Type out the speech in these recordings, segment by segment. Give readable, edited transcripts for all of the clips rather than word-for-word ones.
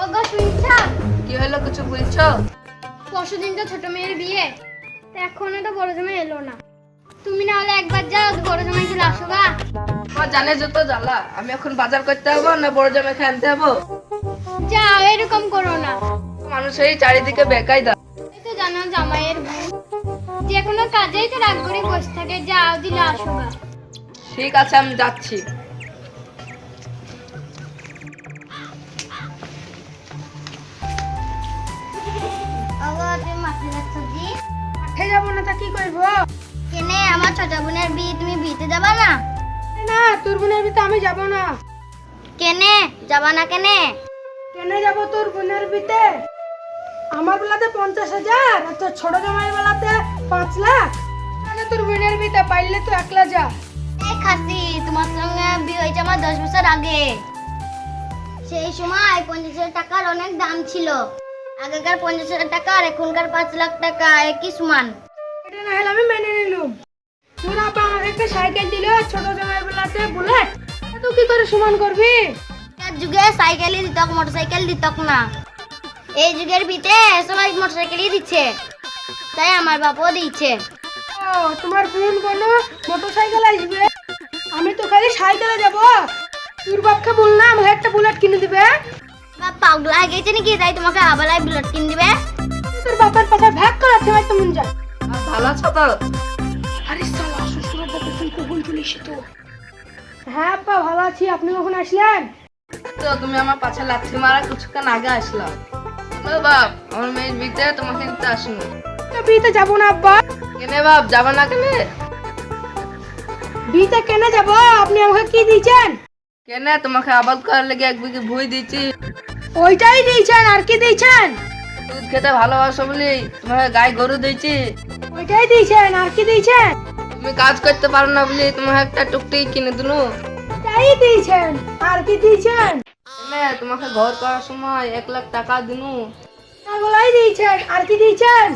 ওগো শুনছো? কি হলো, কিছু বলছো? পরশুদিন তো ছোট মেয়ের বিয়ে, তা এখনো তো বড় জামাই এলো না। তুমি না হলে একবার যাও, বড় জামাই চলে আসো গা। আমার জানে যত জ্বালা, আমি এখন বাজার করতে হবো না বড় জামাইকে আনতে হবো? যাও, এরকম করো না। মানুষ এই চারিদিকে বেকাই দা। এই তো জানো জামাইয়ের ভুল, যে কোনো কাজেই তো রাগ করে বসে থাকে। যাও, দিলে আসো গা। ঠিক আছে, আমি যাচ্ছি। ওগো তুমি মাঠে যাচ্ছ জি? মাঠে যাবো না তা কি করবো? কেনে আমার ছোট বোনের বিয়ে, তুমি বিয়েতে যাবা না? না, তোর বোনের বিতে আমি যাবো না। কেনে যাবা না? কেনে কেনে যাবো তোর বোনের বিতে? আমার বেলাতে 50,000 আর তোর ছোট জামাই বেলাতে 5 লাখ। তাহলে তোর বোনের বিতে পাইলে তো একলা যা। এই খাসি, তোমার সঙ্গে বিয়ে হয়েছে আমার 10 বছর আগে। সেই সময় 50,000 টাকার অনেক দাম ছিল। আগেকার 50,000 টাকা আর এখনকার 5 লাখ টাকা একই সমান। এটা না হলে আমি মেনে নিলুম। তোর আপা আমাকে একটা সাইকেল দিল, ছোট জামাই বেলাতে বুলেট। তুই কি করে সমান করবি? এর যুগে সাইকেলই দিতক, মোটরসাইকেল দিতক না। এই যুগের বিতে সবাই মোটরসাইকেলই দিচ্ছে, তাই আমার বাপও দিচ্ছে। ও, তোমার বোন কোনো মোটরসাইকেল আসবে, আমি তো খালি সাইকেলে যাব। তোর বাপকে বললাম আমাকে একটা বুলেট কিনে দিবে। বাপ পাগলা হয়ে গেছে নাকি, তাই তোমাকে আবার বুলেট কিনে দিবে? তোর বাপের পাশে ভ্যাক করাচ্ছে ভাই, তেমন যা। ভালো আছো তো? আরে সালা, শ্বশুরের বাপে তুই কখন চলিস তো? হ্যাঁ আপা, ভালো আছি। আপনি কখন আসলেন? তো তুমি আমার পাছে লাথি মারা কিছুক্ষণ আগে আসলাম। ও বাপ, আমার মেয়ের বিয়েতে তোমাকে নিতে আসুন। বিয়েতে যাবো না আব্বা। কেনে বাপ, যাবো না কেনে? বিয়েতে কেনে যাব? আপনি আমাকে কি দিয়েছেন? কেনে তোমাকে আবাদ করার লেগে 1 বিঘে ভুই দিয়েছি। ওইটাই দিয়েছেন, আর কি দিয়েছেন? দুধ খেতে ভালোবাসো বলি তোমাকে গাই গরু দিয়েছি। ওইটাই দিয়েছেন, আর কি দিয়েছেন? তুমি কাজ করতে পারো না বলি তোমাকে একটা টুকটি কিনে দিলু। তাই দিয়েছেন, আর কি দিয়েছেন? তোমাকে ঘর করার সময় 1 লাখ টাকা দিনু। ওগুলাই দিয়েছেন, আর কি দিয়েছেন?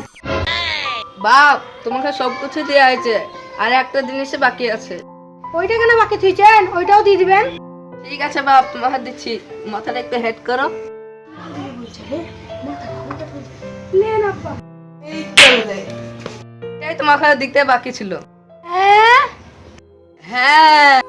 বাপ, তোমাকে সব কিছু দেওয়া হয়েছে, আর একটা জিনিসে বাকি আছে। ওইটা কেন বাকি থুইছেন? ওইটাও দিয়ে দিবেন। ঠিক আছে বাপ, তোমাকে দিচ্ছি। মাথাটা একটু হেড করো। এই তোমাকে দিতে বাকি ছিল। হ্যাঁ।